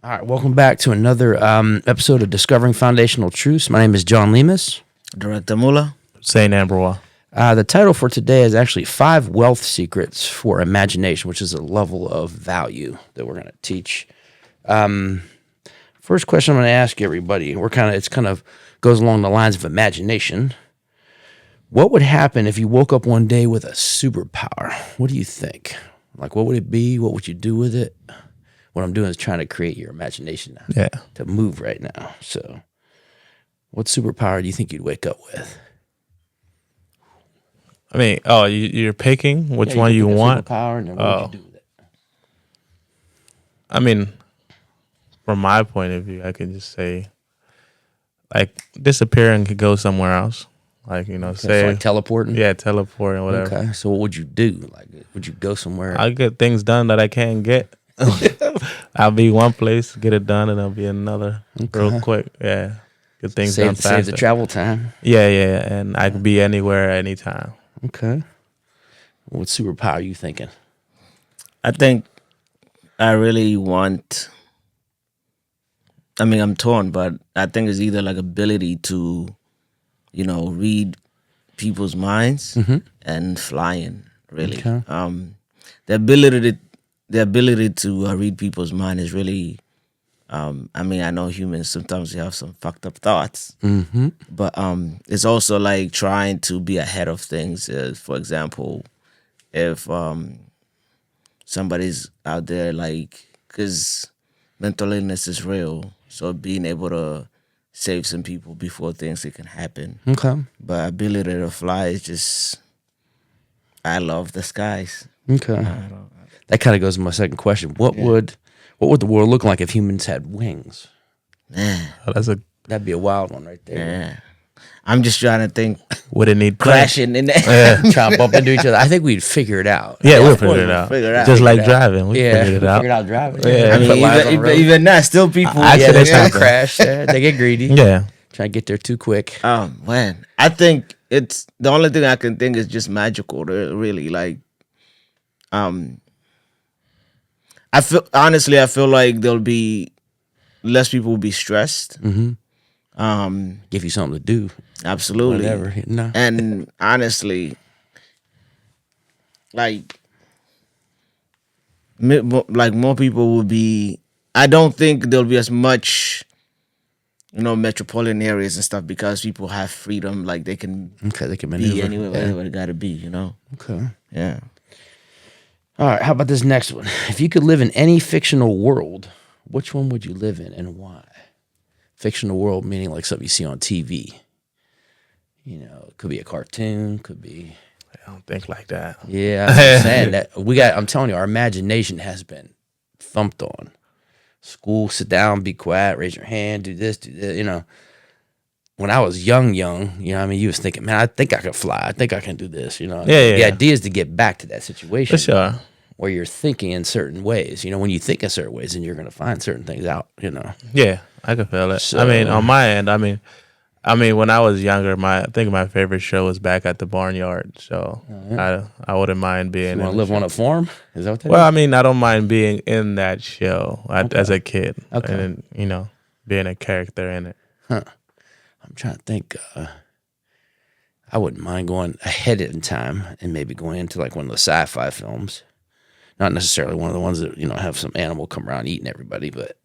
All right, welcome back to another episode of Discovering Foundational Truths. My name is John Lemus. Director Mula. Saint Ambroise. The title for today is actually 5 Wealth Secrets for Imagination, which is a level of value that we're going to teach. First question I'm going to ask everybody, it's kind of goes along the lines of imagination. What would happen if you woke up one day with a superpower? What do you think? Like, what would it be? What would you do with it? What I'm doing is trying to create your imagination to move right now. So, what superpower do you think you'd wake up with? I mean, you're picking which one you want. Superpower, and then what would you do with it? I mean, from my point of view, I could just say, like, disappear and could go somewhere else. Like, say so like teleporting. Yeah, teleporting, whatever. Okay. So what would you do? Like, would you go somewhere? I'll get things done that I can't get. I'll be one place, get it done, and I'll be another real quick. Yeah, get things done faster. Save the travel time. Yeah, and I can be anywhere, anytime. Okay. What superpower are you thinking? I think I really want. I mean, I'm torn, but I think it's either like ability to, read people's minds and flying. Really, the ability to read people's mind is really. I mean, I know humans sometimes have some fucked up thoughts, but it's also like trying to be ahead of things. For example, if somebody's out there, like, because mental illness is real, so being able to save some people before things can happen. Okay. But ability to fly is just, I love the skies. Okay. That kind of goes to my second question. What would the world look like if humans had wings? That'd be a wild one right there. Yeah. I'm just trying to think. Would it need crashing in there? Trying to bump into each other. I think we'd figure it out. Yeah, we'll figure it out. Just like driving. We figured it out. Figured out driving. Yeah. I mean, even now, still people. They still crash. They get greedy. Yeah. Try to get there too quick. Oh, man. I think it's the only thing I can think is just magical, really. Like, I feel like there'll be less people will be stressed. Give you something to do. Absolutely. Whatever. No. And honestly, like more people will be. I don't think there'll be as much, metropolitan areas and stuff because people have freedom. Like they can maneuver. Be anywhere wherever they gotta be. Okay. Yeah. All right, how about this next one? If you could live in any fictional world, which one would you live in and why? Fictional world meaning like something you see on TV. It could be a cartoon, could be. I don't think like that. Yeah, I'm saying that I'm telling you, our imagination has been thumped on. School, sit down, be quiet, raise your hand, do this, do that. When I was young, you was thinking, man, I think I could fly. I think I can do this, The idea is to get back to that situation. For sure. Where you're thinking in certain ways. When you think in certain ways, then you're going to find certain things out, Yeah, I can feel it. So, I mean, on my end, I mean, when I was younger, I think my favorite show was Back at the Barnyard. So I wouldn't mind being. You want to live on a farm? Is that what that Well, is? I mean, I don't mind being in that show as a kid. Okay. And then, being a character in it. Huh. I'm trying to think. I wouldn't mind going ahead in time and maybe going into like one of the sci-fi films. Not necessarily one of the ones that, have some animal come around eating everybody, but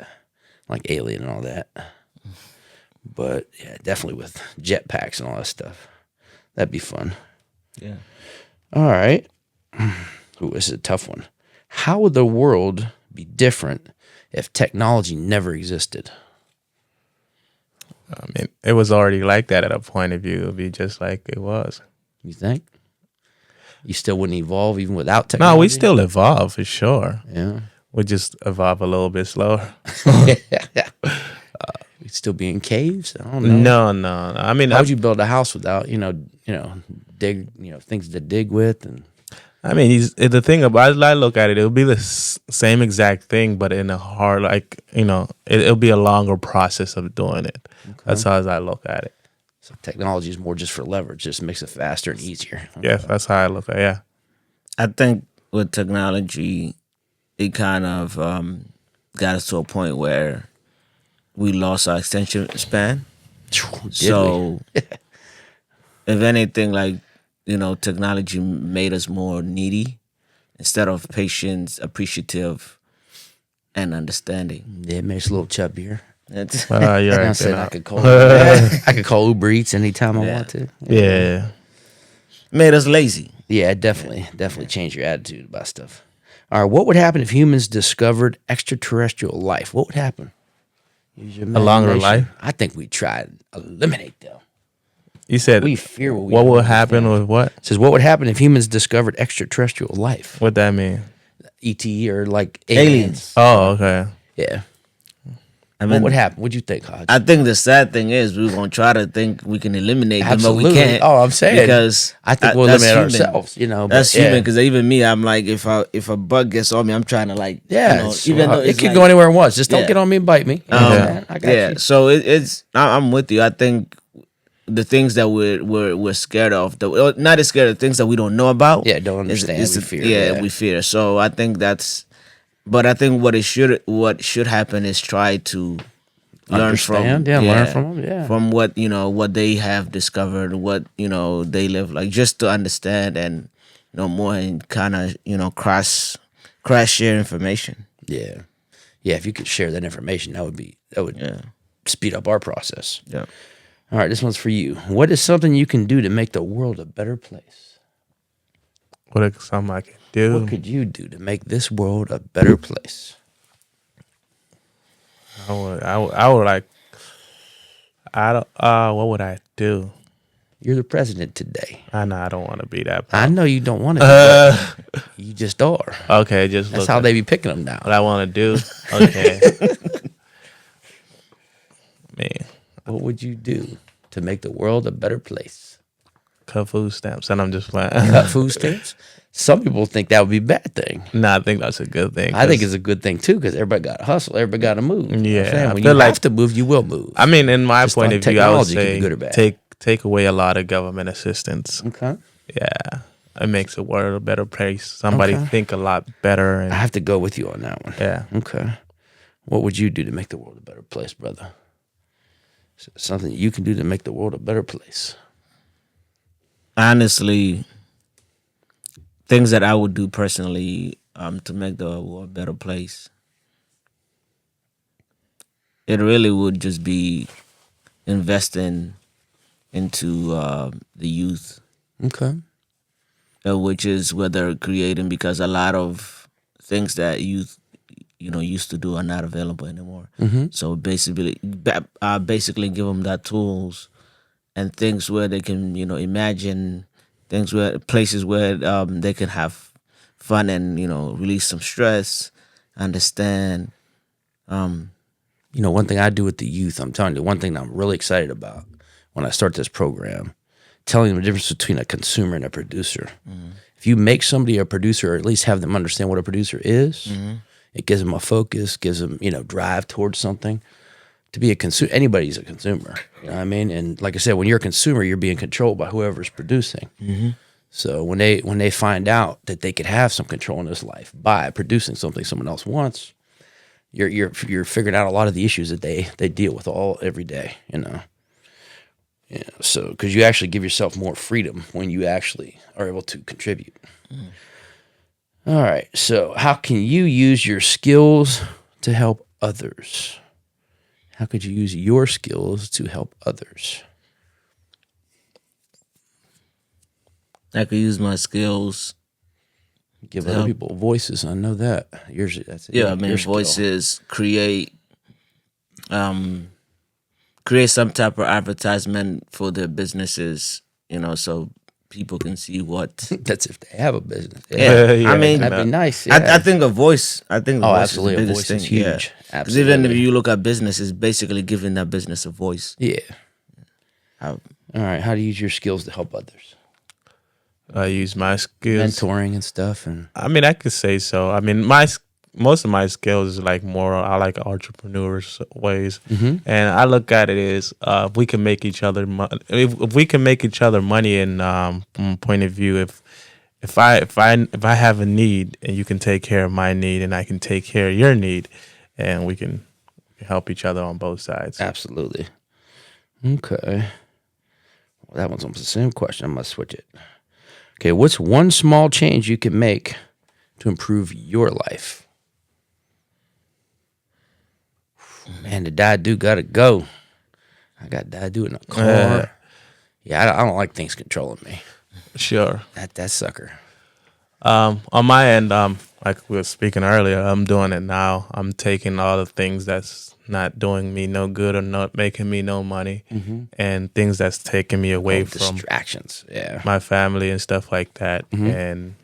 like Alien and all that. But yeah, definitely with jetpacks and all that stuff. That'd be fun. Yeah. All right. Ooh, this is a tough one. How would the world be different if technology never existed? I mean, it was already like that at a point of view. It would be just like it was. You think? You still wouldn't evolve even without technology? No, we still evolve for sure. Yeah. We just evolve a little bit slower. We'd still be in caves? I don't know. No. I mean, how would you build a house without, dig, things to dig with? And I mean, the thing about I look at it, it'll be the same exact thing, but in a hard, it'll be a longer process of doing it. Okay. That's how I look at it. So technology is more just for leverage, just makes it faster and easier. Okay. Yes, that's how I look at it, yeah. I think with technology, it kind of got us to a point where we lost our attention span. Did So, if anything, like, technology made us more needy instead of patient, appreciative, and understanding. Yeah, it makes us a little chubbier. It's- You're I right. said then. I could call. I could call Uber Eats anytime I Yeah. want to. Yeah. made us lazy. Yeah, definitely change your attitude about stuff. All right, what would happen if humans discovered extraterrestrial life? What would happen? Use your A longer imagination. life? I think we try to eliminate them. You said We fear what we what don't will happen understand. with what? It says what would happen if humans discovered extraterrestrial life? What that mean? ET or like Aliens. Oh, okay. Yeah. I What mean, would happen? What'd you think, Hodge? I think the sad thing is we're gonna try to think we can eliminate them, but we Absolutely. can't. Oh, I'm saying. because I think we'll that's eliminate human. ourselves, but That's yeah. human. Because even me, I'm like, if a bug gets on me, I'm trying to like, Yeah, even though it it's could like, go anywhere it wants. Just don't Yeah. get on me and bite me. You know, man? I got yeah. you. So I'm with you. I think the things that we're scared of, not as scared of things that we don't know about. Yeah, don't understand, we fear, Yeah, yeah. we fear. So I think but I think what should happen is try to learn from, Understand, learn from them, yeah. from what they have discovered, what they live like, just to understand and more and kind of cross share information. Yeah. Yeah, if you could share that information, that would Yeah, speed up our process. yeah. All right, this one's for you. What is something you can do to make the world a better place? What is something I can do? What could you do to make this world a better place? I would like. I don't. What would I do? You're the president today. I know I don't want to be that. I know you don't want to, but you just are. Okay, just That's look how at they be picking them now. what I want to do. Okay. Man, What would you do to make the world a better place? cut food stamps, and I'm just playing. Cut food stamps? Some people think that would be a bad thing. No, I think that's a good thing. I think 'cause- it's a good thing too because everybody got to hustle, everybody got to move. You know what I'm Yeah, saying? I When feel you like- have to move, you will move. I mean, in my Just point on of view, I would technology could be say good or bad. take away a lot of government assistance. Okay, Yeah, it makes the world a better place. Somebody Okay. think a lot better, I and have to go with you on that one. yeah. Okay, what would you do to make the world a better place, brother? Something you can do to make the world a better place. Honestly, things that I would do personally to make the world a better place, it really would just be investing into the youth, Okay, which is whether creating, because a lot of things that youth used to do are not available anymore. So basically give them that tools and things where they can imagine things, where places where they can have fun and release some stress, understand. you know, one thing I do with the youth, I'm telling you, one thing that I'm really excited about when I start this program, telling them the difference between a consumer and a producer. If you make somebody a producer, or at least have them understand what a producer is, it gives them a focus, gives them, drive towards something. To be a consumer, anybody's a consumer. You know what I mean? And like I said, when you're a consumer, you're being controlled by whoever's producing. So when they find out that they could have some control in this life by producing something someone else wants, you're figuring out a lot of the issues that they deal with every day. Yeah, so because you actually give yourself more freedom when you actually are able to contribute. All right. So how can you use your skills to help others? How could you use your skills to help others? I could use my skills. Give To other help. people voices. I know that. Yours. That's Yeah, I mean, your skill. voices, create some type of advertisement for their businesses, so people can see what. That's if they have a business. Yeah, Yeah, I mean, That'd be nice. I Yeah. think a voice. I think a Oh, voice absolutely, a is the voice biggest is thing. huge. Because even if Absolutely. you look at business, it's basically giving that business a voice. Yeah. How- All right. How do you use your skills to help others? I use my skills. Mentoring and stuff. And I mean, I could say so. I mean, most of my skills is like more. I like entrepreneurs ways, and I look at it as if we can make each other if we can make each other money. And from a point of view, if I have a need and you can take care of my need and I can take care of your need, and we can help each other on both sides. Absolutely. Okay. Well, that one's almost the same question. I'm going to switch it. Okay, what's one small change you can make to improve your life? Man, the Dadu got to go. I got Dadu in the car. Yeah, I don't like things controlling me. Sure. That sucker. On my end, like we were speaking earlier, I'm doing it now. I'm taking all the things that's not doing me no good or not making me no money, and things that's taking me away from distractions. Yeah, my family and stuff like that, and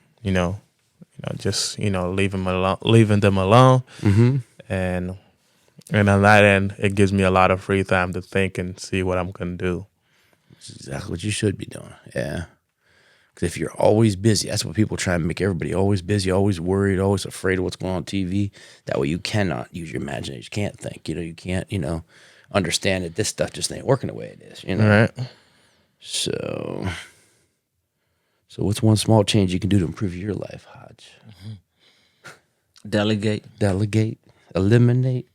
just leaving them alone, and on that end, it gives me a lot of free time to think and see what I'm gonna do. That's exactly what you should be doing. Yeah. Because if you're always busy, that's what people try and make everybody always busy, always worried, always afraid of what's going on TV. That way you cannot use your imagination. You can't think. You can't, understand that this stuff just ain't working the way it is. Right. So what's one small change you can do to improve your life, Hodge? Delegate. Eliminate.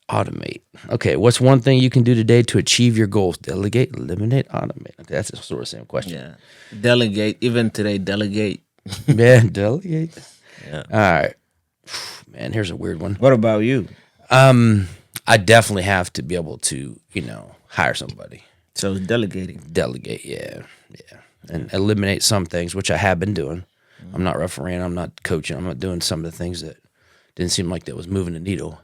Automate. Okay, what's one thing you can do today to achieve your goals? Delegate, eliminate, automate. Okay, that's the sort of same question. Yeah. Delegate. Even today, delegate. Yeah, delegate. Yeah. All right. Man, here's a weird one. What about you? I definitely have to be able to, hire somebody. So delegating. Delegate, yeah. And eliminate some things, which I have been doing. I'm not refereeing, I'm not coaching, I'm not doing some of the things that didn't seem like that was moving the needle.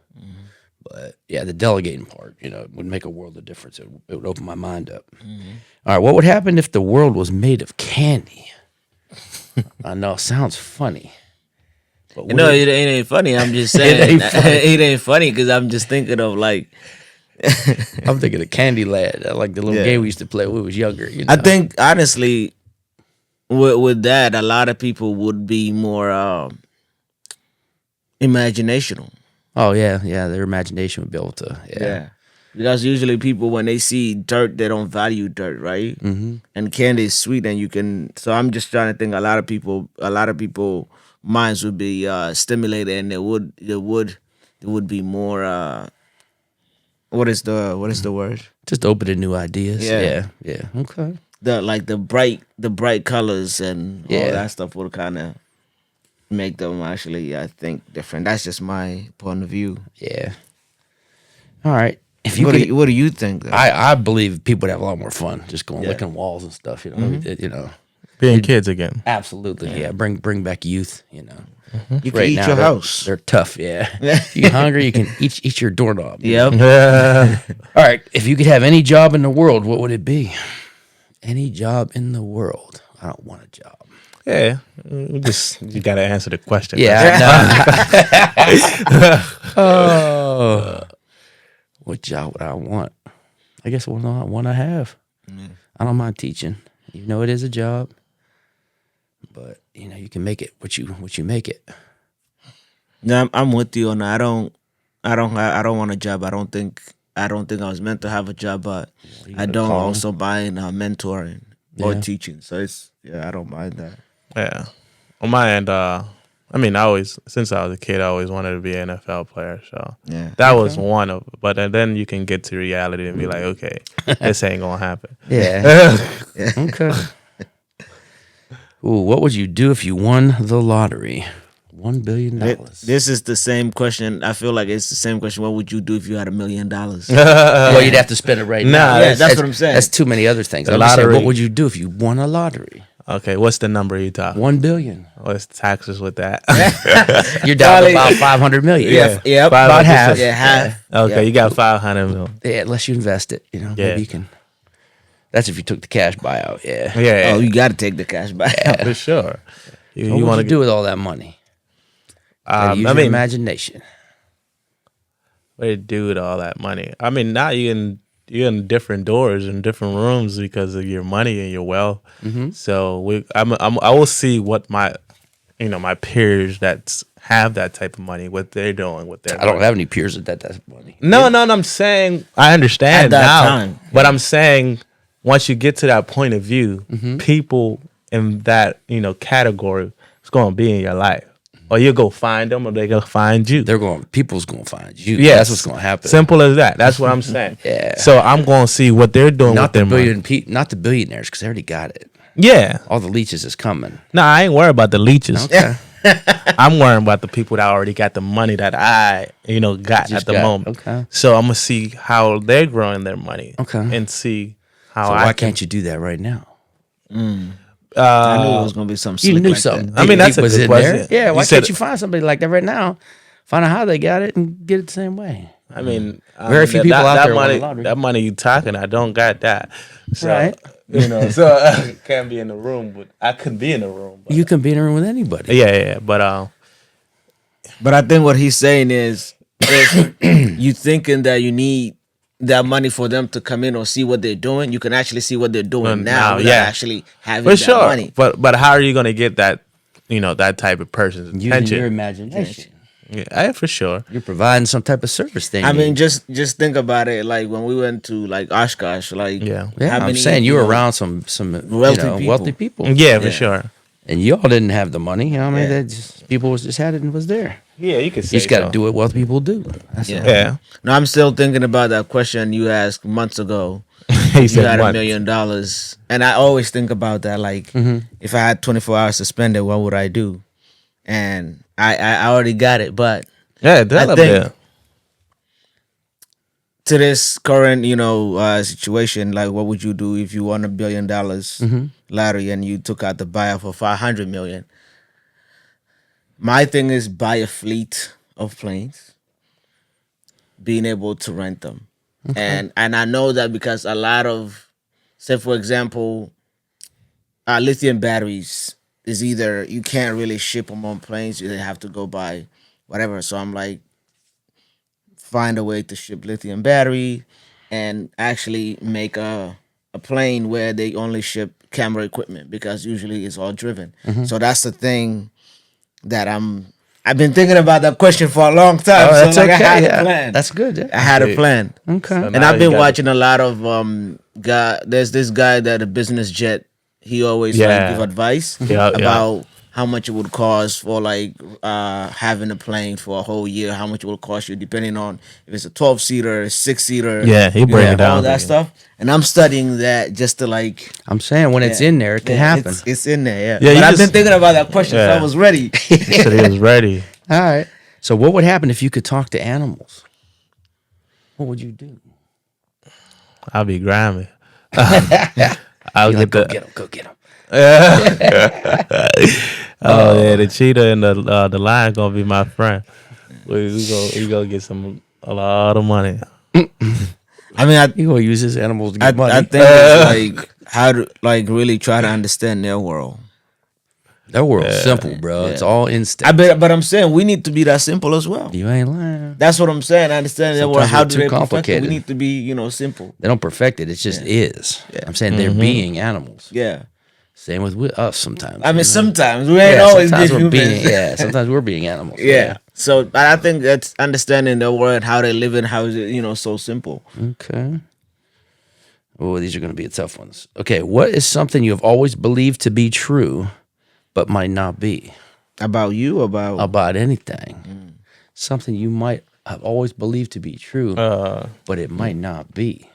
But yeah, the delegating part, would make a world of difference. It would open my mind up. All right, what would happen if the world was made of candy? I know, it sounds funny. But No, it ain't funny. I'm just saying. It ain't funny because I'm just thinking of like. I'm thinking of Candyland, like the little game we used to play when we was younger. I think, honestly, with that, a lot of people would be more imaginational. Oh, yeah, their imagination would be able to, yeah. Because usually people, when they see dirt, they don't value dirt, right? Mm-hmm. And candy is sweet, and you can. So I'm just trying to think. A lot of people minds would be stimulated, and it would be more. What is the word? Just open to new ideas. Yeah. Okay. The bright colors and all that stuff would kind of make them actually, I think, different. That's just my point of view. Yeah. All right. What do you think, though? I believe people would have a lot more fun just going licking walls and stuff. Being kids again. Absolutely. Yeah. Bring back youth. You can Right eat now, your house. They're tough. Yeah. If you're hungry, you can eat your doorknob. Yep. All right. If you could have any job in the world, what would it be? Any job in the world. I don't want a job. Yeah, you got to answer the question. Yeah. What job would I want? I guess one I have. I don't mind teaching. It is a job, but you can make it what you make it. No, I'm with you on that. I don't want a job. I don't think I was meant to have a job, but I don't also mind mentoring or teaching. So I don't mind that. Yeah. On my end, since I was a kid, I always wanted to be an NFL player. So that was one of, but then you can get to reality and be like, okay, this ain't going to happen. Yeah. Okay. Ooh, what would you do if you won the lottery? $1 billion. This is the same question. I feel like it's the same question. What would you do if you had $1 million? Well, you'd have to spend it right now. Yeah, that's what I'm saying. That's too many other things. The lottery. What would you do if you won a lottery? Okay, what's the number you talk? $1 billion. What's taxes with that? You're down to about $500 million. Yeah, about half. Yeah, half. Okay, you got 500 million. Yeah, unless you invest it, maybe you can. That's if you took the cash buyout. Yeah. Yeah. Oh, you got to take the cash buyout for sure. What would you do with all that money? Use your imagination. What do you do with all that money? Now you're in different doors and different rooms because of your money and your wealth. Mm-hmm. So I will see what my peers that have that type of money, what they're doing with their. I don't have any peers with that type of money. No. I'm saying I understand at that now, time. But I'm saying once you get to that point of view, people in that category is going to be in your life. or you go find them, or they go find you. People's gonna find you. Yeah, That's what's gonna happen. Simple as that. That's what I'm saying. Yeah. So I'm gonna see what they're doing Not with the their money. not the billionaires, because they already got it. Yeah. All the leeches is coming. No, I ain't worried about the leeches. Okay. I'm worrying about the people that already got the money that I, got Just at the got- moment. okay. So I'm gonna see how they're growing their money. Okay. And see how So I why can. can't you do that right now? I knew it was gonna be something. You slick knew like something. that. I mean, that's a was good in question. there. Yeah. You Why said- can't you find somebody like that right now? Find out how they got it and get it the same way. I mean, Very few people out that there won money. the lottery. That money you talking, I don't got that. So, Right. So I can't be in the room, but I could be in the room. But, You can be in a room with anybody. yeah. But But I think what he's saying is you thinking that you need that money for them to come in or see what they're doing. You can actually see what they're doing now without actually having for that sure. money. But how are you gonna get that? That type of person's Using attention. your imagination. Yeah, for sure. You're providing some type of service thing. I mean, just think about it. Like when we went to like Oshkosh, like Yeah. yeah, how I'm many, saying you were know, around some wealthy wealthy people. people. Yeah, for sure. And y'all didn't have the money. You know what I mean? Yeah. That just just had it and was there. Yeah, you can say You just got to so. do what wealthy people do. That's Yeah. all. Yeah. No, I'm still thinking about that question you asked months ago. He You said got $1 month. million, and I always think about that. Like, if I had 24 hours to spend it, what would I do? And I already got it, but Yeah, tell I him think- that. to this current, situation, like what would you do if you won $1 billion lottery and you took out the buyout for 500 million? My thing is buy a fleet of planes, being able to rent them, and I know that because a lot of, say for example, lithium batteries is either you can't really ship them on planes, you have to go buy whatever. So I'm like, find a way to ship lithium battery and actually make a plane where they only ship camera equipment because usually it's all driven. So that's the thing that I've been thinking about that question for a long time. Oh, so that's like okay. I had yeah. a plan. That's good. I Yeah. had a plan. Okay. So And now I've you been got- watching a lot of there's this guy that a business jet, he always like Yeah. give advice Yeah, yeah. about how much it would cost for like having a plane for a whole year, how much it will cost you depending on if it's a 12-seater, 6-seater. Yeah, he break it down all for that you. stuff. And I'm studying that just to like I'm saying when it's yeah. in there, it can Yeah, happen. It's in there, yeah. Yeah, but you I've been just- thinking about that question, so Yeah. I was ready. He said he was ready. All right. So what would happen if you could talk to animals? What would you do? I'll be grimy. I'll You're like, get go the get him. Go get him. oh yeah, the cheetah and the lion gonna be my friend. We gonna get a lot of money. I mean, You gonna use his animals to I get money? think it's like how to like really try to understand their world. That world's simple, bro. It's all instinct. But I'm saying we need to be that simple as well. You ain't lying. That's what I'm saying. I understand that. Well, Sometimes how we're do too they perfect it? complicated. We need to be, simple. They don't perfect it. It just is. I'm saying they're being animals. Yeah. Same with us sometimes. I mean, you know? sometimes we ain't always sometimes being we're humans. being sometimes we're being animals. Yeah. So, but I think that's understanding the world, how they live, and how is it, so simple. Okay. Oh, these are going to be tough ones. Okay, what is something you have always believed to be true, but might not be About you, about anything? Something you might have always believed to be true, but it might not be.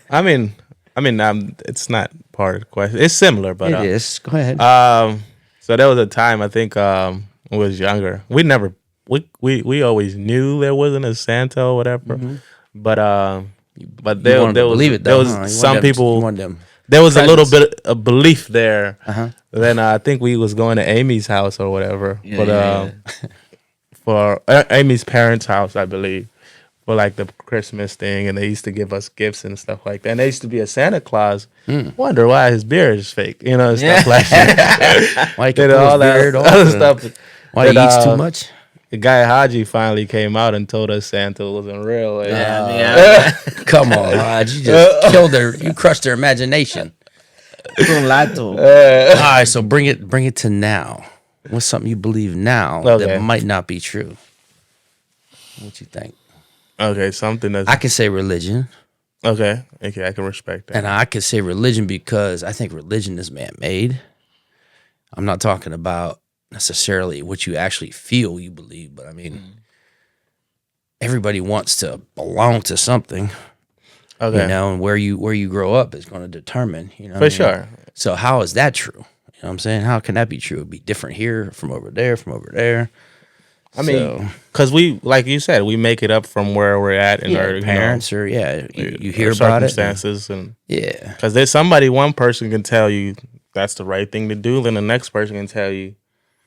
I mean, it's not part of the question. It's similar, but It is. Go ahead. So there was a time I think when I was younger. We always knew there wasn't a Santa or whatever, but You there wanted to was believe it, there though, was huh? You some wanted them- you people. wanted them There was a little presents. bit of belief there. Uh-huh. Then I think we was going to Amy's house or whatever, Yeah, but yeah, for Amy's parents' house, I believe, for like the Christmas thing, and they used to give us gifts and stuff like that. And there used to be a Santa Claus. Wonder why his beard is fake, and stuff like that. Why you Did can pull all his that beard off other and stuff. Why he But, eats too much? The guy Haji finally came out and told us Santa wasn't real. Come on, Hodge. You just killed their. You crushed their imagination. All right, so bring it to now. What's something you believe now Okay. that might not be true? What you think? Okay, something that's I can say religion, okay. I can respect that. and I can say religion because I think religion is man-made. I'm not talking about necessarily what you actually feel you believe, but I mean, everybody wants to belong to something. Okay. You know, and where you grow up is going to determine, you know. For sure. So how is that true? You know what I'm saying? How can that be true? It'd be different here from over there, from over there. I mean, because we, like you said, we make it up from where we're at in our parents, or you hear about it, circumstances, and yeah. Because there's somebody, one person can tell you that's the right thing to do, then the next person can tell you,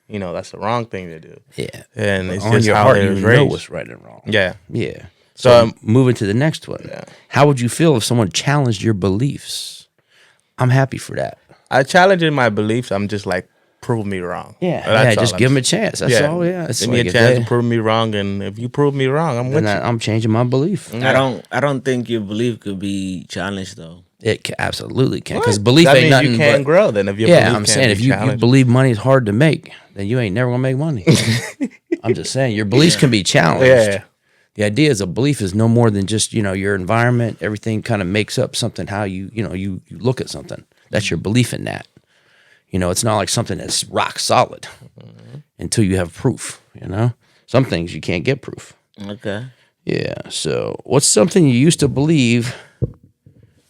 you know, that's the wrong thing to do. Yeah, and it's on just your how heart, they you was know raised. what's right and wrong. Yeah. Yeah. So moving to the next one. Yeah. How would you feel if someone challenged your beliefs? I'm happy for that. I challenge in my beliefs. I'm just like, prove me wrong. Yeah, just give them a chance. That's all. Yeah, it's give me a chance to prove me wrong, and if you prove me wrong, I'm with you. I'm changing my belief. I don't think your belief could be challenged though. It absolutely can, because belief that ain't means nothing. You can't but, grow then if your yeah, belief I'm can't saying be if you challenged. believe money is hard to make, then you ain't never gonna make money. I'm just saying your beliefs can be challenged. Yeah. The idea is a belief is no more than just, you know, your environment. Everything kind of makes up something, how you look at something. That's your belief in that. You know, it's not like something that's rock solid until you have proof, you know? Some things you can't get proof. Okay. Yeah. So what's something you used to believe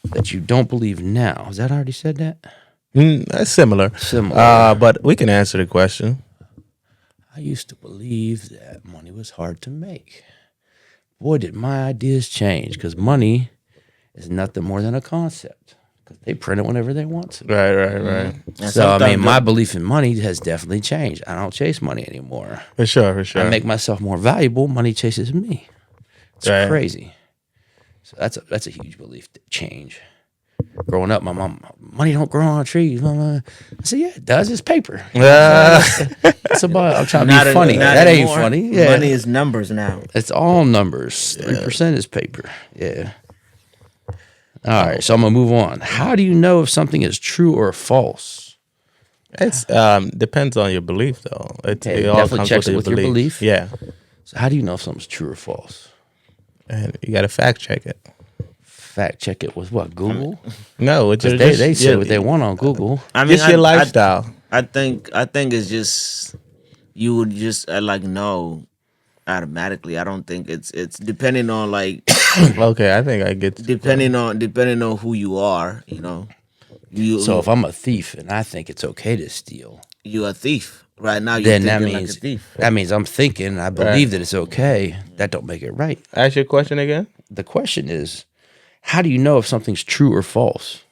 that you don't believe now? Has that already said that? That's similar. But we can answer the question. I used to believe that money was hard to make. Boy, did my ideas change, because money is nothing more than a concept, because they print it whenever they want to. Right. So, I mean, my belief in money has definitely changed. I don't chase money anymore. For sure. I make myself more valuable. Money chases me. It's crazy. So that's a huge belief change. Growing up, my mom, money don't grow on trees. Mama. I said, yeah, it does. It's paper. It's about. I'm trying to be funny. That ain't funny. Yeah. Money is numbers now. It's all numbers. 3% is paper. Yeah. All right. So I'm gonna move on. How do you know if something is true or false? It's depends on your belief though. It all definitely comes checks it with your belief. Yeah. So how do you know if something's true or false? And you got to fact check it. Fact check it with what? Google? No, it's just, they say what they want on Google. I mean, just your lifestyle. I think it's just you would just know automatically. I don't think it's depending on like Okay, I think I get depending on who you are. You know, so if I'm a thief and I think it's okay to steal, you're a thief right now. You're then that thinking means like a thief. that means I'm thinking I believe that it's okay. That don't make it right. Ask your question again. The question is, how do you know if something's true or false?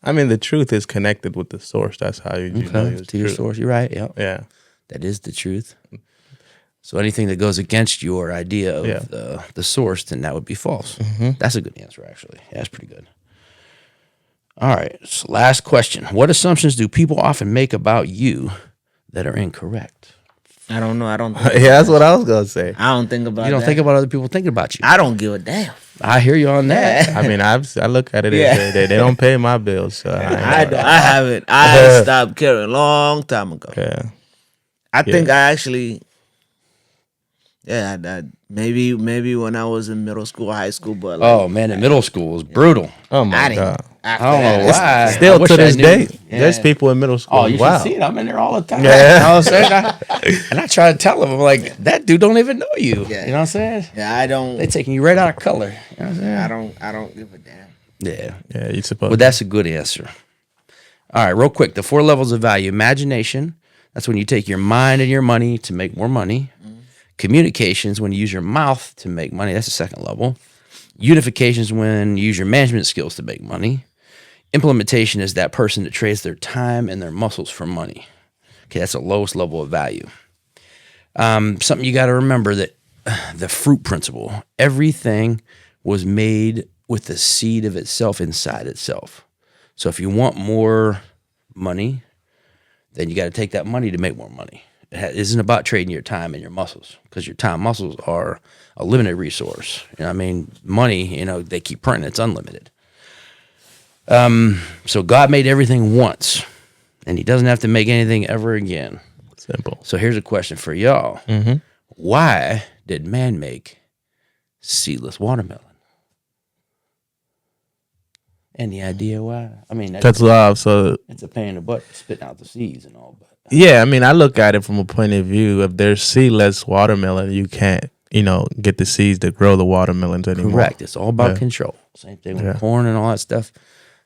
I mean, the truth is connected with the source. That's how you know it's to your true. source. You're right. Yep. Yeah. That is the truth. So anything that goes against your idea of the source, then that would be false. That's a good answer, actually. Yeah, that's pretty good. All right. So last question. What assumptions do people often make about you that are incorrect? I don't know. I don't. Yeah, that's what I was gonna say. I don't think about. You don't that. think about other people thinking about you. I don't give a damn. I hear you on that. I mean, I look at it every day. They don't pay my bills, so I haven't. I stopped caring a long time ago. Yeah. I think I actually. Yeah, maybe when I was in middle school, high school, but like, Oh man, in middle school was brutal. Oh my I didn't. god. I don't know why. I Still wish to I this knew. day, Yeah. there's people in middle school. Oh, you wow. should see it. I'm in there all the time. Yeah. You know what I'm saying? And I try to tell them, I'm like, that dude don't even know you. Yeah. You know what I'm saying? Yeah, I don't. They taking you right out of color. You know what I'm saying? I don't give a damn. Yeah. Yeah, you supposed. Well, that's a good answer. All right, real quick. The 4 levels of value. Imagination. That's when you take your mind and your money to make more money. Communications, when you use your mouth to make money. That's the 2nd level. Unification is when you use your management skills to make money. Implementation is that person that trades their time and their muscles for money. Okay, that's the lowest level of value. Something you got to remember, that the fruit principle. Everything was made with the seed of itself inside itself. So if you want more money, then you got to take that money to make more money. It isn't about trading your time and your muscles, because your time muscles are a limited resource. You know what I mean? Money, they keep printing. It's unlimited. So God made everything once, and he doesn't have to make anything ever again. simple. So here's a question for y'all. Why did man make seedless watermelon? Any idea why? I mean, Cuts so it's a pain in the butt spitting out the seeds and all, but yeah, I mean, I look at it from a point of view: if there's seedless watermelon, you can't, get the seeds to grow the watermelons anymore. correct. It's all about control. Same thing with corn and all that stuff.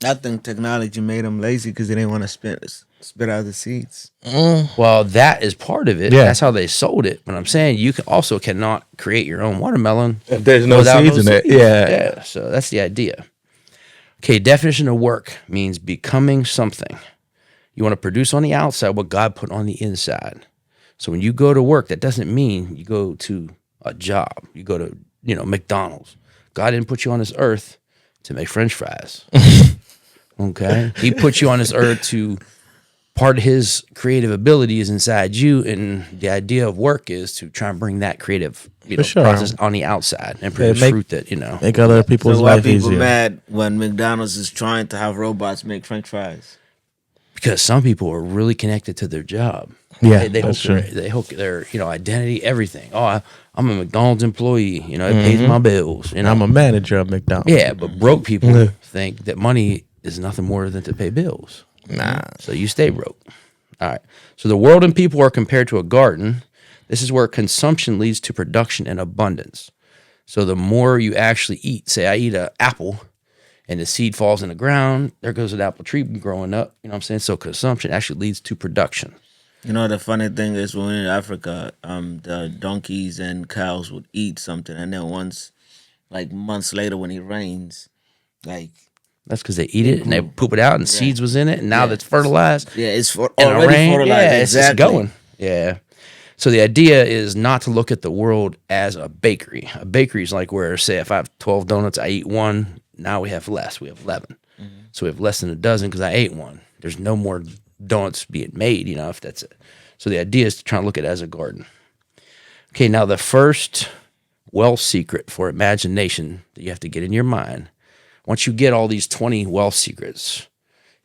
I think technology made them lazy because they didn't want to spit out the seeds. Well, that is part of it. Yeah. That's how they sold it. But I'm saying you cannot create your own watermelon If there's no without seeds in it. Yeah. Yeah. So that's the idea. Okay, definition of work means becoming something. You want to produce on the outside what God put on the inside. So when you go to work, that doesn't mean you go to a job. You go to, McDonald's. God didn't put you on this earth to make French fries. Okay? He put you on this earth to part of his creative ability is inside you, and the idea of work is to try and bring that creative process on the outside and produce fruit that, make other people's So why life people easier. mad when McDonald's is trying to have robots make French fries? Because some people are really connected to their job. Yeah, they that's hook true. they hook their identity, everything. Oh, I'm a McDonald's employee. It pays my bills. I'm a manager of McDonald's. Yeah, but broke people think that money is nothing more than to pay bills. Nah. So you stay broke. All right. So the world and people are compared to a garden. This is where consumption leads to production and abundance. So the more you actually eat, say I eat an apple and the seed falls in the ground, there goes an apple tree growing up. You know what I'm saying? So consumption actually leads to production. The funny thing is when in Africa, the donkeys and cows would eat something, and then once, like months later when it rains, like That's because they eat it and they poop it out and seeds was in it, and now that's fertilized. yeah, it's And already fertilized. Yeah, it's just exactly. going. Yeah. So the idea is not to look at the world as a bakery. A bakery is like where, say, if I have 12 donuts, I eat one. Now we have less. We have 11. So we have less than a dozen because I ate one. There's no more donuts being made, if that's it. So the idea is to try and look at it as a garden. Okay, now the first wealth secret for imagination that you have to get in your mind, once you get all these 20 wealth secrets,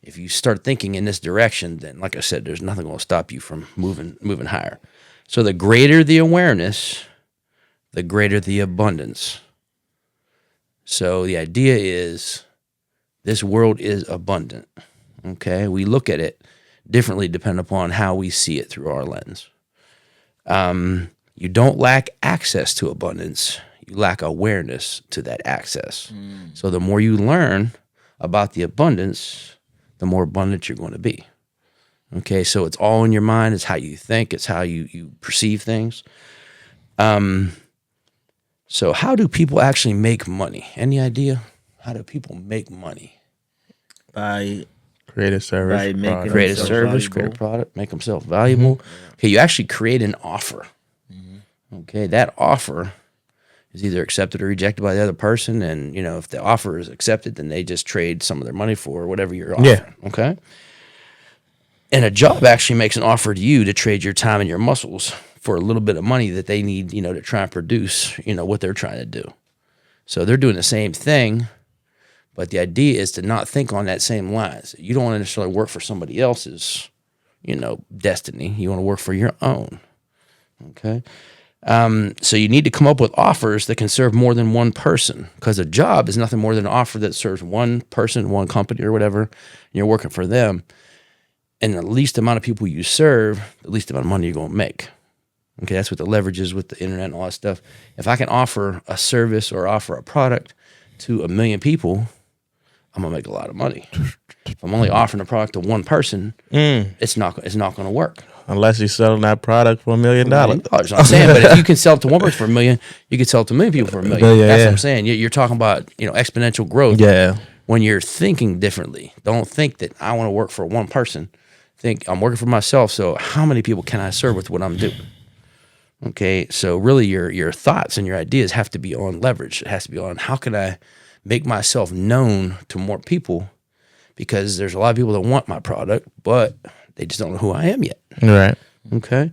if you start thinking in this direction, then like I said, there's nothing going to stop you from moving higher. So the greater the awareness, the greater the abundance. So the idea is this world is abundant. Okay, we look at it differently depending upon how we see it through our lens. You don't lack access to abundance. You lack awareness to that access. So the more you learn about the abundance, the more abundant you're going to be. Okay, so it's all in your mind. It's how you think. It's how you perceive things. So how do people actually make money? Any idea? How do people make money? By Create a service. By making Create a themselves service, valuable. create a product, make themselves valuable. Okay, you actually create an offer. Okay, that offer is either accepted or rejected by the other person. And, if the offer is accepted, then they just trade some of their money for whatever you're offering. Yeah. Okay? And a job actually makes an offer to you to trade your time and your muscles for a little bit of money that they need, to try and produce, what they're trying to do. So they're doing the same thing, but the idea is to not think on that same lines. You don't want to necessarily work for somebody else's, destiny. You want to work for your own. Okay? So you need to come up with offers that can serve more than one person, because a job is nothing more than an offer that serves one person, one company or whatever, and you're working for them. And the least amount of people you serve, the least amount of money you're going to make. Okay, that's what the leverage is with the internet and all that stuff. If I can offer a service or offer a product to 1 million people, I'm going to make a lot of money. If I'm only offering a product to one person, it's not going to work. Unless you're selling that product for $1 million. That's what I'm saying. But if you can sell it to one person for $1 million, you can sell it to 1 million people for $1 million. Yeah, That's yeah. what I'm saying. You're talking about exponential growth. Yeah. When you're thinking differently, don't think that I want to work for one person. Think I'm working for myself. So how many people can I serve with what I'm doing? Okay, so really your thoughts and your ideas have to be on leverage. It has to be on how can I make myself known to more people, because there's a lot of people that want my product, but they just don't know who I am yet. Right. Okay.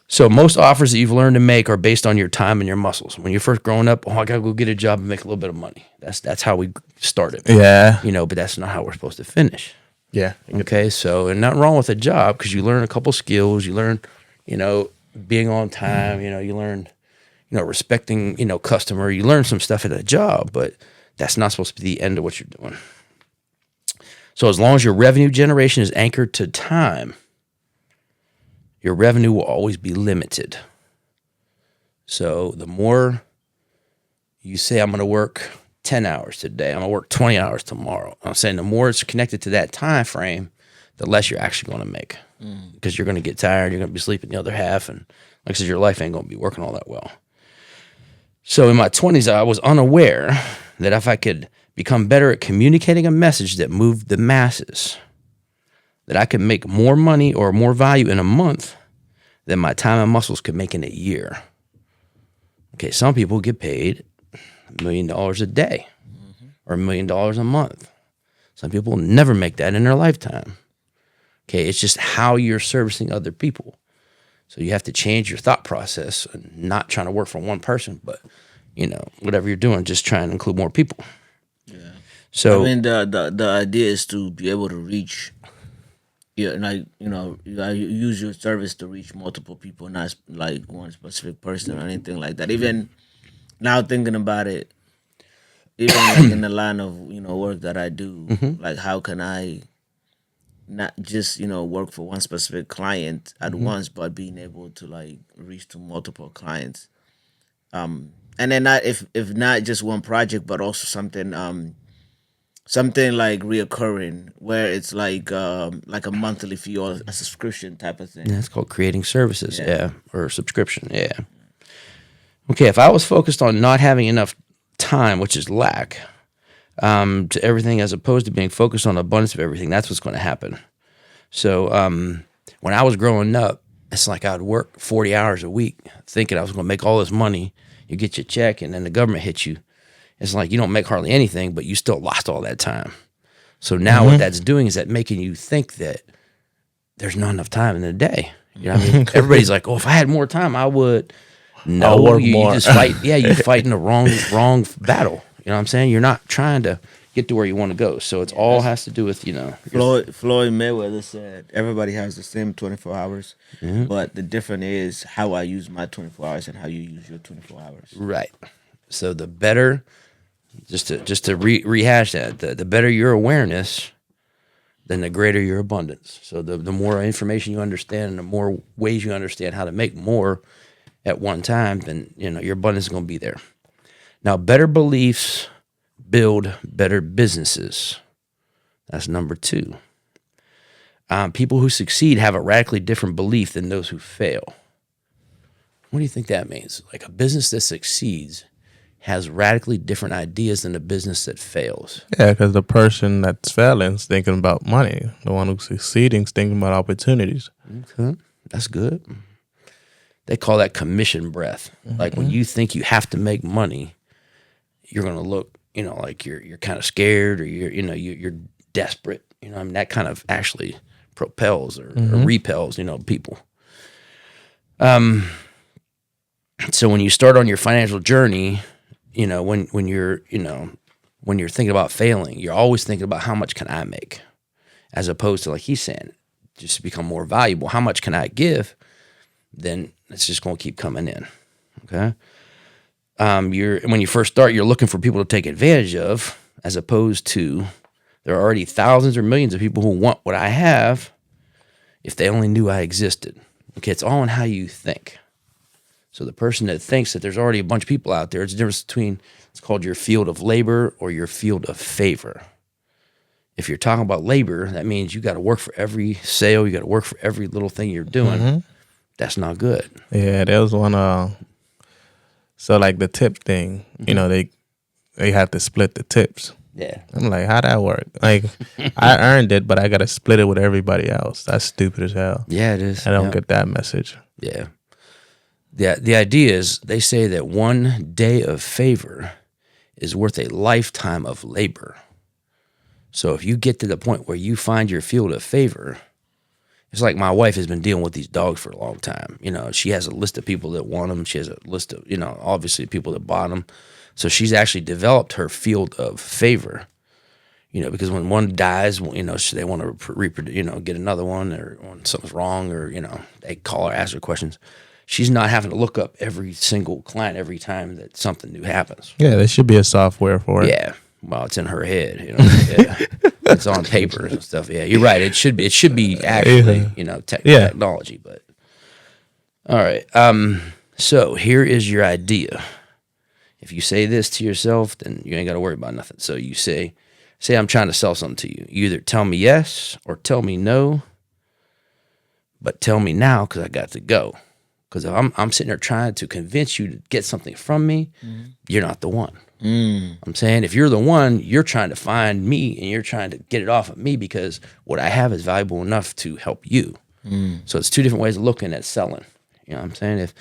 So most offers that you've learned to make are based on your time and your muscles. When you're first growing up, I got to go get a job and make a little bit of money. That's how we started. Yeah. But that's not how we're supposed to finish. Yeah. Okay. So, and nothing wrong with a job, because you learn a couple skills. You learn, being on time. You learn, respecting, customer. You learn some stuff at a job, but that's not supposed to be the end of what you're doing. So as long as your revenue generation is anchored to time, your revenue will always be limited. So the more you say, I'm going to work 10 hours today, I'm going to work 20 hours tomorrow. I'm saying the more it's connected to that time frame, the less you're actually going to make. Because you're going to get tired, you're going to be sleeping the other half, and like I said, your life ain't going to be working all that well. So in my 20s, I was unaware that if I could become better at communicating a message that moved the masses, that I could make more money or more value in a month than my time and muscles could make in a year. Okay, some people get paid $1 million a day or $1 million a month. Some people never make that in their lifetime. Okay, it's just how you're servicing other people. So you have to change your thought process and not trying to work for one person, but whatever you're doing, just trying to include more people. Yeah. So I mean, the idea is to be able to reach, like you use your service to reach multiple people, not like one specific person or anything like that. Even now, thinking about it, even like in the line of work that I do, like how can I not just work for one specific client at once, but being able to like reach to multiple clients, and then not if not just one project, but also something like reoccurring, where it's like a monthly fee or a subscription type of thing. yeah, it's called creating services, or subscription, Okay, if I was focused on not having enough time, which is lack, to everything as opposed to being focused on abundance of everything, that's what's going to happen. So when I was growing up, it's like I would work 40 hours a week thinking I was going to make all this money. You get your check and then the government hits you. It's like you don't make hardly anything, but you still lost all that time. So now what that's doing is that making you think that there's not enough time in the day. You know what I mean? Everybody's like, oh, if I had more time, I would. No, I'll work you more. just fight. Yeah, you're fighting the wrong battle. You know what I'm saying? You're not trying to get to where you want to go. So it's all has to do with, Floyd Mayweather said everybody has the same 24 hours, but the difference is how I use my 24 hours and how you use your 24 hours. Right. So the better, just to rehash that, the better your awareness, then the greater your abundance. So the more information you understand and the more ways you understand how to make more at one time, then your abundance is going to be there. Now, better beliefs build better businesses. That's number 2. People who succeed have a radically different belief than those who fail. What do you think that means? Like a business that succeeds has radically different ideas than a business that fails. Yeah, because the person that's failing is thinking about money. The one who's succeeding is thinking about opportunities. Okay, that's good. They call that commission breath. Like when you think you have to make money, you're going to look, like you're kind of scared or you're desperate. I mean, that kind of actually propels or repels, people. So when you start on your financial journey, when you're thinking about failing, you're always thinking about how much can I make, as opposed to, like he's saying, just to become more valuable. How much can I give? Then it's just going to keep coming in. Okay. When you first start, you're looking for people to take advantage of, as opposed to there are already thousands or millions of people who want what I have if they only knew I existed. Okay. It's all in how you think. So the person that thinks that there's already a bunch of people out there, it's the difference between, it's called your field of labor or your field of favor. If you're talking about labor, that means you got to work for every sale. You got to work for every little thing you're doing. That's not good. Yeah, there was one. So like the tip thing, they have to split the tips. Yeah. I'm like, how'd that work? Like, I earned it, but I got to split it with everybody else. That's stupid as hell. Yeah, it is. I don't get that message. Yeah. The idea is they say that one day of favor is worth a lifetime of labor. So if you get to the point where you find your field of favor, it's like my wife has been dealing with these dogs for a long time. She has a list of people that want them. She has a list of, obviously people that bought them. So she's actually developed her field of favor, because when one dies, they want to reproduce, get another one, or when something's wrong, or, they call her, ask her questions. She's not having to look up every single client every time that something new happens. Yeah, there should be a software for it. Yeah. Well, it's in her head. Yeah. it's on paper and stuff. Yeah, you're right. It should be actually, technology. But all right. So here is your idea. If you say this to yourself, then you ain't got to worry about nothing. So you say I'm trying to sell something to you. You either tell me yes or tell me no, but tell me now because I got to go. Because if I'm sitting there trying to convince you to get something from me, you're not the one. I'm saying if you're the one, you're trying to find me and you're trying to get it off of me because what I have is valuable enough to help you. So it's two different ways of looking at selling. You know what I'm saying? If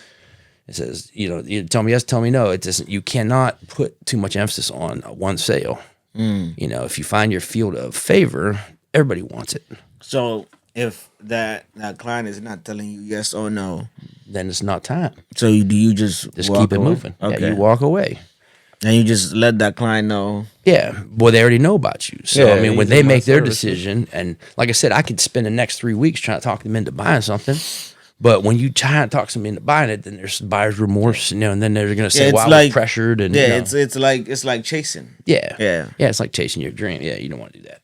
it says, you tell me yes, tell me no, it doesn't. You cannot put too much emphasis on one sale. If you find your field of favor, everybody wants it. So if that client is not telling you yes or no, then it's not time. So do you just keep it moving? Okay. Yeah, you walk away. And you just let that client know. Yeah. Well, they already know about you. So, when they make their decision, and like I said, I could spend the next 3 weeks trying to talk them into buying something. But when you try to talk them into buying it, then there's buyer's remorse, and then they're going to say, well, I was pressured. And, it's like chasing. Yeah. Yeah, it's like chasing your dream. Yeah, you don't want to do that.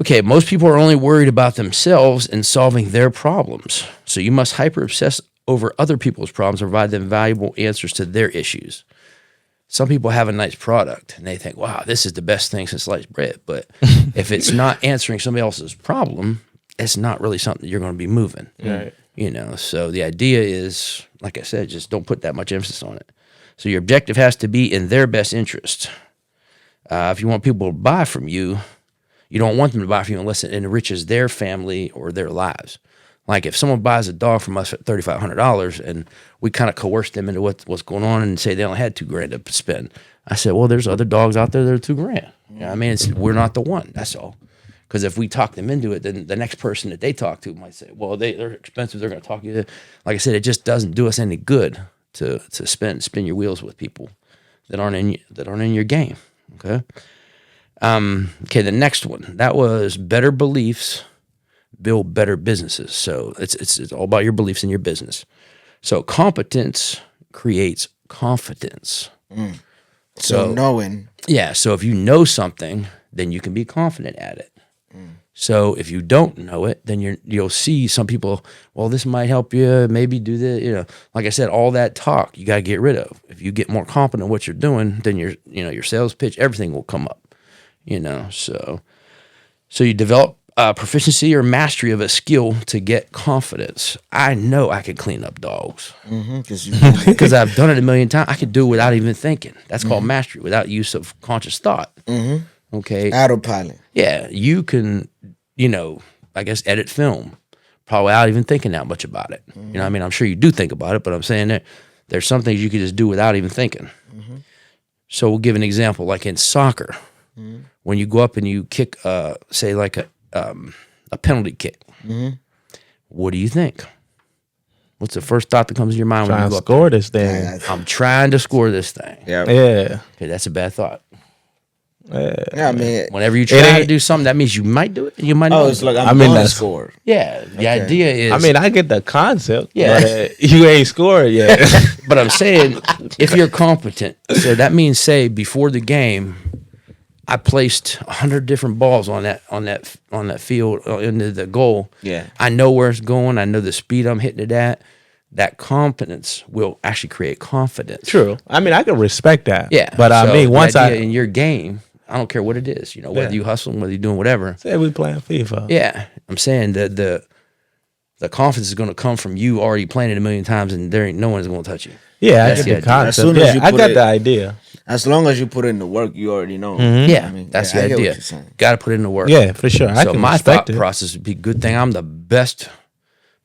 Okay, most people are only worried about themselves and solving their problems. So you must hyper-obsess over other people's problems and provide them valuable answers to their issues. Some people have a nice product and they think, wow, this is the best thing since sliced bread. But if it's not answering somebody else's problem, it's not really something you're going to be moving. Right. So the idea is, like I said, just don't put that much emphasis on it. So your objective has to be in their best interest. If you want people to buy from you, you don't want them to buy from you unless it enriches their family or their lives. Like if someone buys a dog from us at $3,500 and we kind of coerce them into what's going on and say they only had $2,000 to spend, I said, well, there's other dogs out there that are $2,000. You know what I mean? We're not the one. That's all. Because if we talk them into it, then the next person that they talk to might say, well, they're expensive. They're going to talk you. Like I said, it just doesn't do us any good to spin your wheels with people that aren't in your game. Okay. Okay. The next one, that was better beliefs build better businesses. So it's all about your beliefs in your business. So competence creates confidence. So knowing. Yeah. So if you know something, then you can be confident at it. So if you don't know it, then you'll see some people, well, this might help you, maybe do this, like I said, all that talk you got to get rid of. If you get more confident in what you're doing, then your sales pitch, everything will come up, so you develop proficiency or mastery of a skill to get confidence. I know I could clean up dogs because I've done it a million times. I could do it without even thinking. That's called mastery, without use of conscious thought. Okay. Autopilot. Yeah, you can, I guess edit film probably without even thinking that much about it. I mean, I'm sure you do think about it, but I'm saying that there's some things you could just do without even thinking. So we'll give an example, like in soccer, when you go up and you kick, say like a penalty kick. What do you think? What's the first thought that comes to your mind when you go up? Score this thing. I'm trying to score this thing. Yeah. Okay, that's a bad thought. I mean, whenever you try to do something, that means you might do it. And you might not. Oh, it's like I'm going to score. Yeah, the idea is. I mean, I get the concept. Yeah, but, you ain't scored yet. But I'm saying, if you're competent, so that means, say, before the game, I placed 100 different balls on that field into the goal. Yeah, I know where it's going. I know the speed I'm hitting it at. That competence will actually create confidence. True. I mean, I can respect that. Yeah, but I mean, once in your game. I don't care what it is, whether you hustling, whether you're doing whatever. Say we playing FIFA. Yeah, I'm saying that the confidence is going to come from you already playing it a million times, and there ain't no one's going to touch you. Yeah, that's I get the concept. As soon as you I got the idea. As long as you put in the work, you already know. Yeah, that's the idea. Got to put in the work. Yeah, for sure. So my thought process would be, good thing I'm the best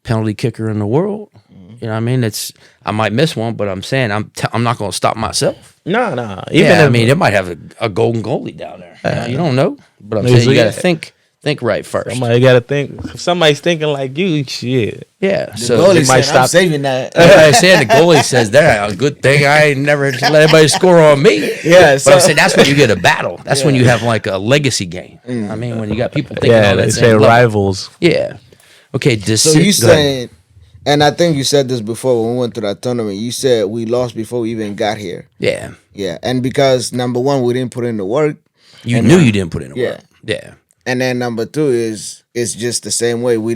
penalty kicker in the world. You know what I mean? I might miss one, but I'm saying I'm not going to stop myself. No. I mean, it might have a golden goalie down there. You don't know, but I'm saying you got to think right first. Somebody got to think. If somebody's thinking like you, shit. Yeah. The goalie might stop. I'm saving that. I said the goalie says that a good thing I ain't never let anybody score on me. Yeah. But I'm saying that's when you get a battle. That's when you have like a legacy game. I mean, when you got people thinking all that same level. Rivals. Yeah. Okay. So you saying? And I think you said this before when we went to that tournament. You said we lost before we even got here. Yeah. Yeah. And because, number one, we didn't put in the work. You knew you didn't put in the work. Yeah. And then number two is it's just the same way. We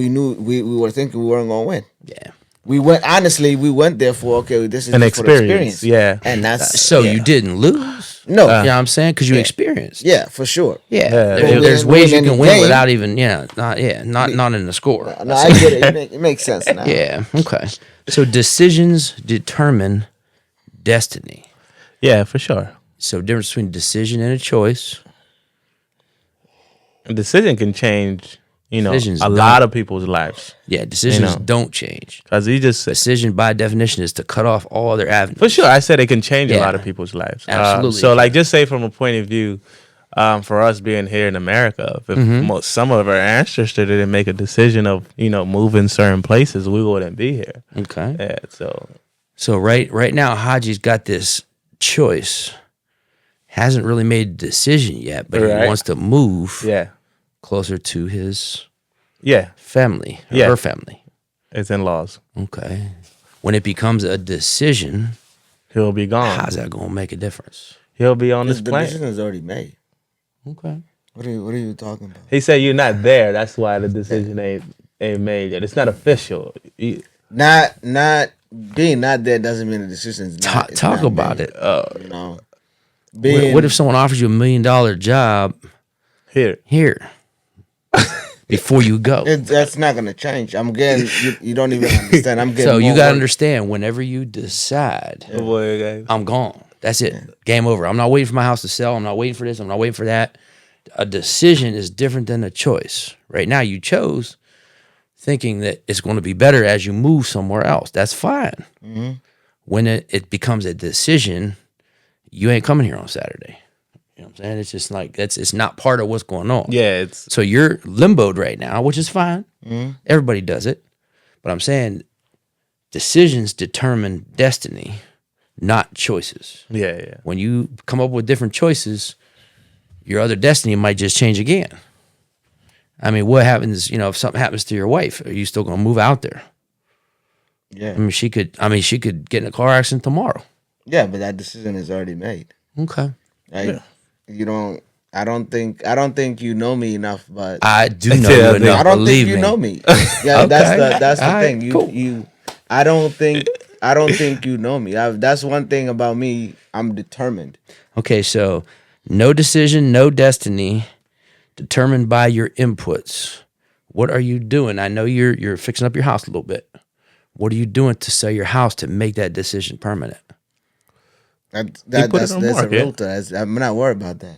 knew we were thinking we weren't gonna win. Yeah. We went there for okay, this is An just for the experience, yeah. And that's So you didn't lose? no, You know what I'm saying? Because you experienced. yeah, for sure. Yeah. Yeah. There's Win ways you any can win game. without even, not in the score. No, I get it. It makes sense now. Yeah. Okay. So decisions determine destiny. Yeah, for sure. So difference between decision and a choice. A decision can change, Decisions a lot of people's lives. Yeah. Decisions know. don't change. Because you just said, Decision by definition is to cut off all other avenues. for sure, I said it can change a Yeah. lot of people's lives. Absolutely. So, like, just say from a point of view, for us being here in America, if some of our ancestors didn't make a decision of, moving certain places, we wouldn't be here. Okay. Yeah, So right now, Haji's got this choice. Hasn't really made a decision yet, but he Right. wants to move yeah, closer to his family, or Yeah. her family. it's in laws. Okay. When it becomes a decision, He'll be gone. how's that going to make a difference? He'll be on this The plane. decision is already made. Okay. What are you talking about? He said you're not there. That's why the decision ain't made yet. It's not official. Not being not there doesn't mean the decision is not. it's Talk not about made, it. You know, What if someone offers you $1 million job Here. here before you go? that's not gonna change. I'm getting you don't even understand. I'm getting So you more got to work. understand, whenever you decide, Oh boy, guys. I'm gone. That's it. Game over. I'm not waiting for my house to sell. I'm not waiting for this. I'm not waiting for that. A decision is different than a choice. Right now, you chose thinking that it's going to be better as you move somewhere else. That's fine. When it becomes a decision, you ain't coming here on Saturday. You know what I'm saying? It's just like it's not part of what's going on. Yeah, it's So you're limboed right now, which is fine. Everybody does it. But I'm saying decisions determine destiny, not choices. yeah. When you come up with different choices, your other destiny might just change again. I mean, what happens, if something happens to your wife, are you still going to move out there? Yeah, I mean, she could get in a car accident tomorrow. yeah, but that decision is already made. Okay. Like you don't. I don't think you know me enough, but I do know Yeah, you enough, I don't believe think you me. know me. Yeah, Okay. that's the All right, thing. cool. I don't think you know me. That's one thing about me. I'm determined. Okay, so no decision, no destiny, determined by your inputs. What are you doing? I know you're fixing up your house a little bit. What are you doing to sell your house to make that decision permanent? That's put it on a market. realtor. I'm not worried about that.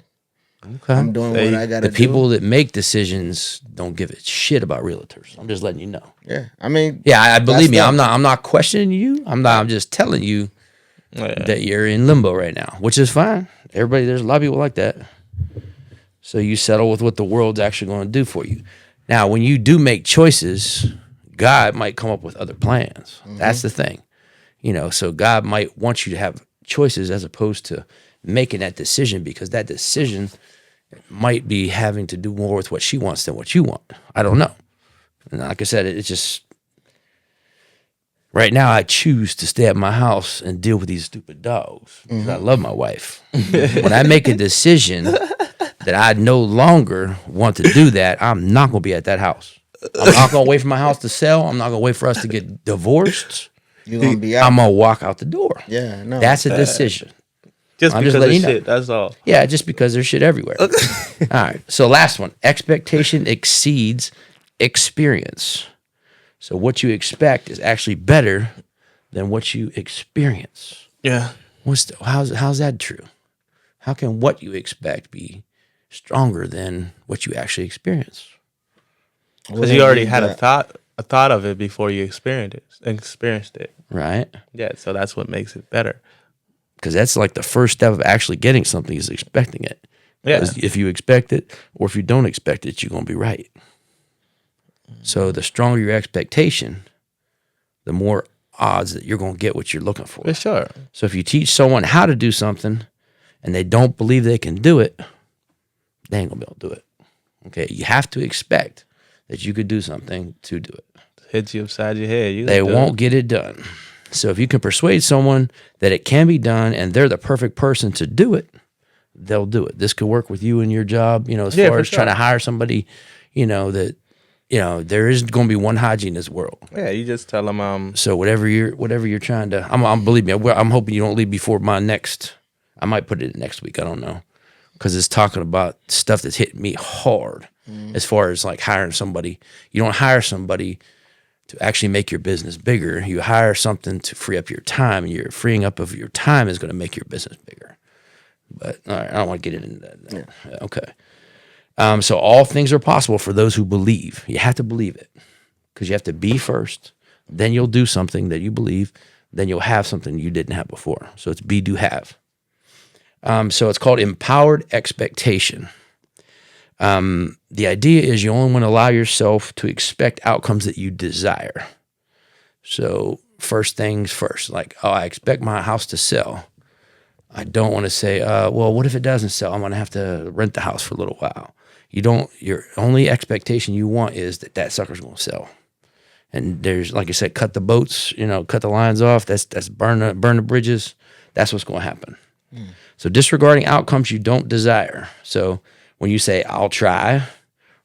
Okay. I'm doing what I gotta The people do. that make decisions don't give a shit about realtors. I'm just letting you know. Yeah, I mean, Yeah, I believe me. them. I'm not questioning you. I'm just telling you Yeah. that you're in limbo right now, which is fine. There's a lot of people like that. So you settle with what the world's actually going to do for you. Now, when you do make choices, God might come up with other plans. That's the thing. So God might want you to have choices as opposed to making that decision, because that decision might be having to do more with what she wants than what you want. I don't know. And like I said, it's just right now I choose to stay at my house and deal with these stupid dogs because I love my wife. When I make a decision that I no longer want to do that, I'm not going to be at that house. I'm not going to wait for my house to sell. I'm not going to wait for us to get divorced. you're gonna be out. I'm going to walk out the door. Yeah, no. That's a decision. Just I'm because just of letting you know. shit. That's all. Yeah, just because there's shit everywhere. All right. So last one. Expectation exceeds experience. So what you expect is actually better than what you experience. Yeah. How's that true? How can what you expect be stronger than what you actually experience? Because you already had a thought of it before you experienced it. Right? Yeah. So that's what makes it better. Because that's like the first step of actually getting something is expecting it. Yeah. 'Cause if you expect it or if you don't expect it, you're going to be right. So the stronger your expectation, the more odds that you're going to get what you're looking for. For sure. So if you teach someone how to do something and they don't believe they can do it, they ain't going to be able to do it. Okay? You have to expect that you could do something to do it. Hits you upside your head. They won't get it done. So if you can persuade someone that it can be done and they're the perfect person to do it, they'll do it. This could work with you in your job, as Yeah, far for as trying to sure. hire somebody, that, there is going to be one hygiene in this world. Yeah, you just tell them. So whatever you're trying to, I'm believe me, I'm hoping you don't leave before my next. I might put it in next week. I don't know, because it's talking about stuff that's hitting me hard, as far as like hiring somebody. You don't hire somebody to actually make your business bigger. You hire something to free up your time, and your freeing up of your time is going to make your business bigger. But all right, I don't want to get into that. Yeah. Okay. So all things are possible for those who believe. You have to believe it, because you have to be first. Then you'll do something that you believe. Then you'll have something you didn't have before. So it's be, do, have. So it's called empowered expectation. The idea is you only want to allow yourself to expect outcomes that you desire. So first things first, like, I expect my house to sell. I don't want to say, well, what if it doesn't sell? I'm going to have to rent the house for a little while. Your only expectation you want is that sucker's going to sell. And there's, like I said, cut the boats, cut the lines off. That's burn the bridges. That's what's going to happen. So disregarding outcomes you don't desire. So when you say, I'll try,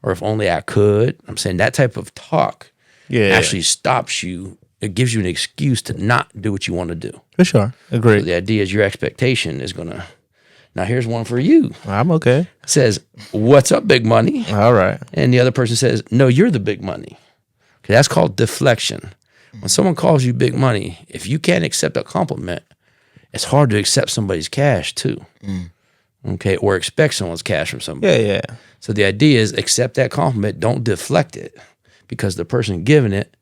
or if only I could, I'm saying that type of talk actually stops you. It gives you an excuse to not do what you want to do. For sure. Agreed. So the idea is your expectation is going to. Now, here's one for you. I'm okay. It says, what's up, big money? All right. And the other person says, no, you're the big money. Okay, that's called deflection. When someone calls you big money, if you can't accept a compliment, it's hard to accept somebody's cash too. Okay, or expect someone's cash from somebody. Yeah. So the idea is accept that compliment, don't deflect it, because the person giving it,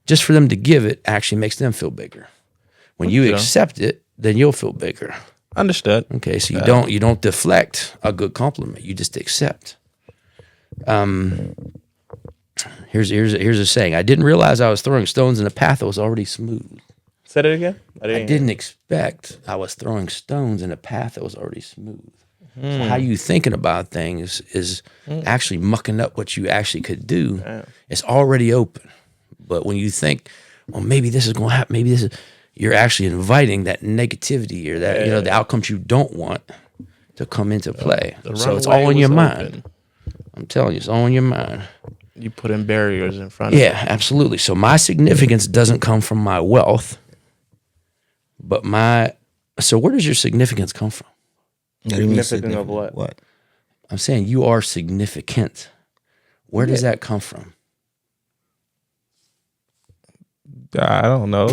just for them to give it, actually makes them feel bigger. When you accept it, then you'll feel bigger. Understood. Okay, so you don't deflect a good compliment. You just accept. Here's a saying. I didn't realize I was throwing stones in a path that was already smooth. Say that again. I didn't expect I was throwing stones in a path that was already smooth. So how you thinking about things is actually mucking up what you actually could do. It's already open. But when you think, well, maybe this is going to happen, maybe this is, you're actually inviting that negativity or that, the outcomes you don't want to come into play. So it's all in your mind. I'm telling you, it's all in your mind. You put in barriers in front of it. Yeah, absolutely. So my significance doesn't come from my wealth, but so where does your significance come from? Significant of what? What? I'm saying you are significant. Where does that come from? I don't know.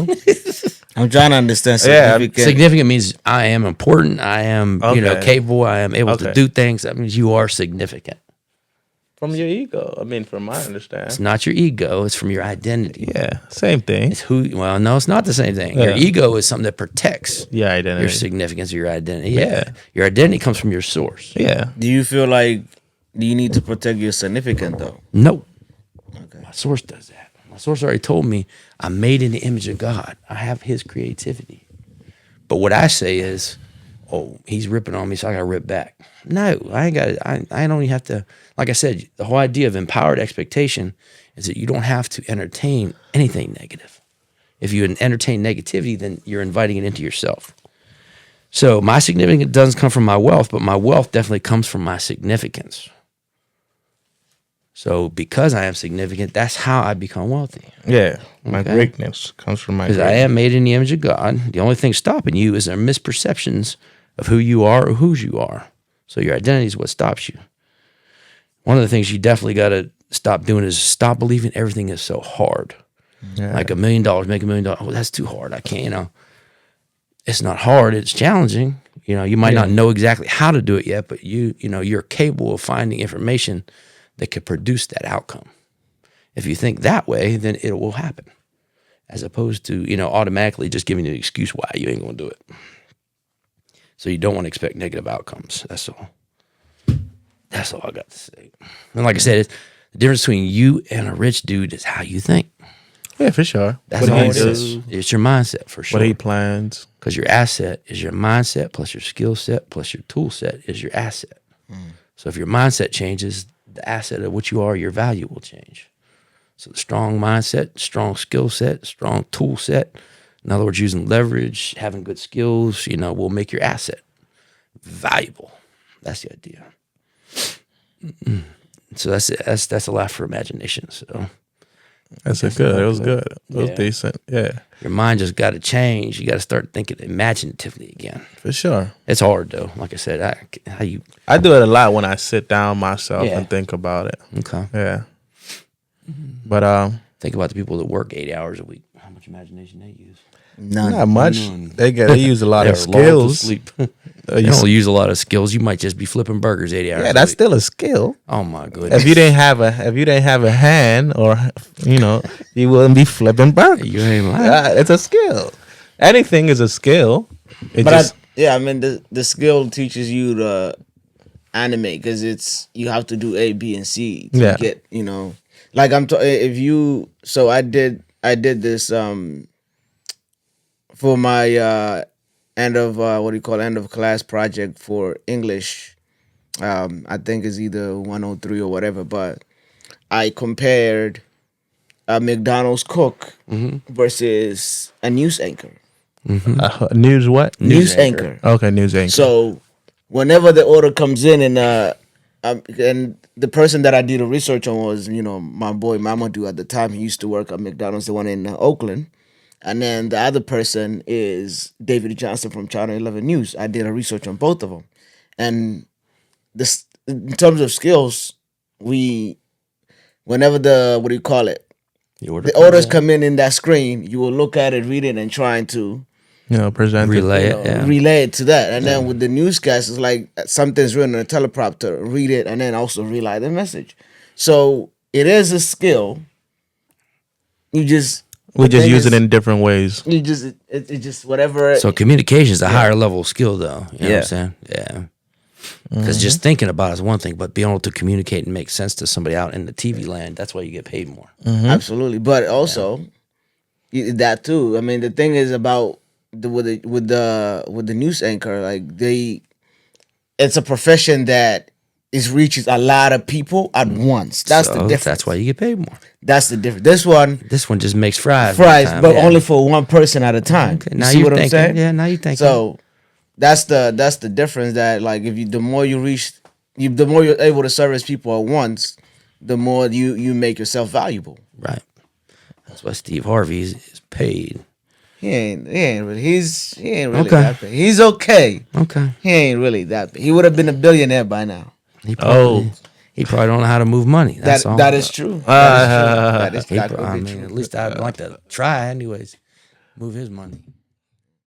I'm trying to understand Yeah, significant. Significant means I am important. I am, Okay. capable. I am able to Okay. do things. That means you are significant. From your ego. I mean, from my It's understanding. not your ego. It's from your identity. Yeah. Same thing. It's well, no, it's not the same thing. Your Yeah. ego is something that protects Your identity. your significance or your identity. Yeah. Your identity comes from your source. Yeah. Do you feel like you need to protect your significant though? No. Okay. My source does that. My source already told me I'm made in the image of God. I have his creativity. But what I say is, oh, he's ripping on me, so I got to rip back. No, I ain't got it. I don't even have to. Like I said, the whole idea of empowered expectation is that you don't have to entertain anything negative. If you entertain negativity, then you're inviting it into yourself. So my significance doesn't come from my wealth, but my wealth definitely comes from my significance. So because I am significant, that's how I become wealthy. Yeah. My Okay. greatness comes from my Because I am made in the image of God. The only thing stopping you is our misperceptions of who you are or whose you are. So your identity is what stops you. One of the things you definitely got to stop doing is stop believing everything is so hard. Yeah. Like $1 million, make $1 million. Oh, that's too hard. I can't, It's not hard. It's challenging. You might not know exactly how to do it yet, but you're capable of finding information that could produce that outcome. If you think that way, then it will happen, as opposed to, automatically just giving you an excuse why you ain't going to do it. So you don't want to expect negative outcomes. That's all. That's all I got to say. And like I said, the difference between you and a rich dude is how you think. Yeah, for sure. That's What all he it is. does, It's your mindset for sure. what he plans. Because your asset is your mindset plus your skill set plus your tool set is your asset. So if your mindset changes, the asset of what you are, your value will change. So the strong mindset, strong skill set, strong tool set, in other words, using leverage, having good skills, will make your asset valuable. That's the idea. Mm-mm. So that's a lot for imagination. So That's a good. It was good. It was Yeah. decent. Yeah, your mind just got to change. You got to start thinking imaginatively again. for sure. It's hard though. Like I said, how you I do it a lot when I sit down myself Yeah. and think about it. okay? Yeah. But Think about the people that work 8 hours a week. How much imagination they use. None. not much. None. They use a lot They're of lulled to skills. sleep. You You don't use a lot of skills. You might just be flipping burgers 8 hours. yeah, a that's week. still a skill. Oh my goodness. If you didn't have a hand, or you wouldn't be flipping burgers. You ain't lying. Yeah, it's a skill. Anything is a skill. It But just I mean, the skill teaches you to animate because you have to do A, B, and C to Yeah. get like if you. So I did this for my end of class project for English. I think it's either 103 or whatever, but I compared a McDonald's cook versus a news anchor. news what? News anchor. Okay, news anchor. So whenever the order comes in and the person that I did the research on was, my boy Mamadou at the time. He used to work at McDonald's, the one in Oakland. And then the other person is David Johnson from Channel 11 News. I did a research on both of them. And this, in terms of skills, whenever the The orders come in that screen, you will look at it, read it, and trying to present relay it. it. Yeah. relay it to that. And then with the newscast, it's like something's written on a teleprompter, read it, and then also relay the message. So it is a skill. We the just thing use is, it in different ways. You just it just whatever. So communication is a higher level skill, though. You know what Yeah. I'm saying? Yeah. Because just thinking about it is one thing, but being able to communicate and make sense to somebody out in the TV land, that's why you get paid more. Absolutely, but also that too. I mean, the thing is about with the news anchor, like it's a profession that reaches a lot of people at once. That's the So difference. That's why you get paid more. That's the difference. This one Just makes fries. one time, but yeah. only for one person at a time. Okay, You now see you're what I'm thinking. saying? Yeah, now you're thinking. So that's the difference. That like the more you reach, the more you're able to service people at once, the more you make yourself valuable. Right. That's why Steve Harvey is paid. He ain't really. He ain't really Okay. that big. He's okay. Okay. He ain't really that big. He would have been a billionaire by now. He probably don't know how to move money. That's all. That is true. That is true. That He that pro- could I be mean, true. at least I'd like to try, anyways. Move his money.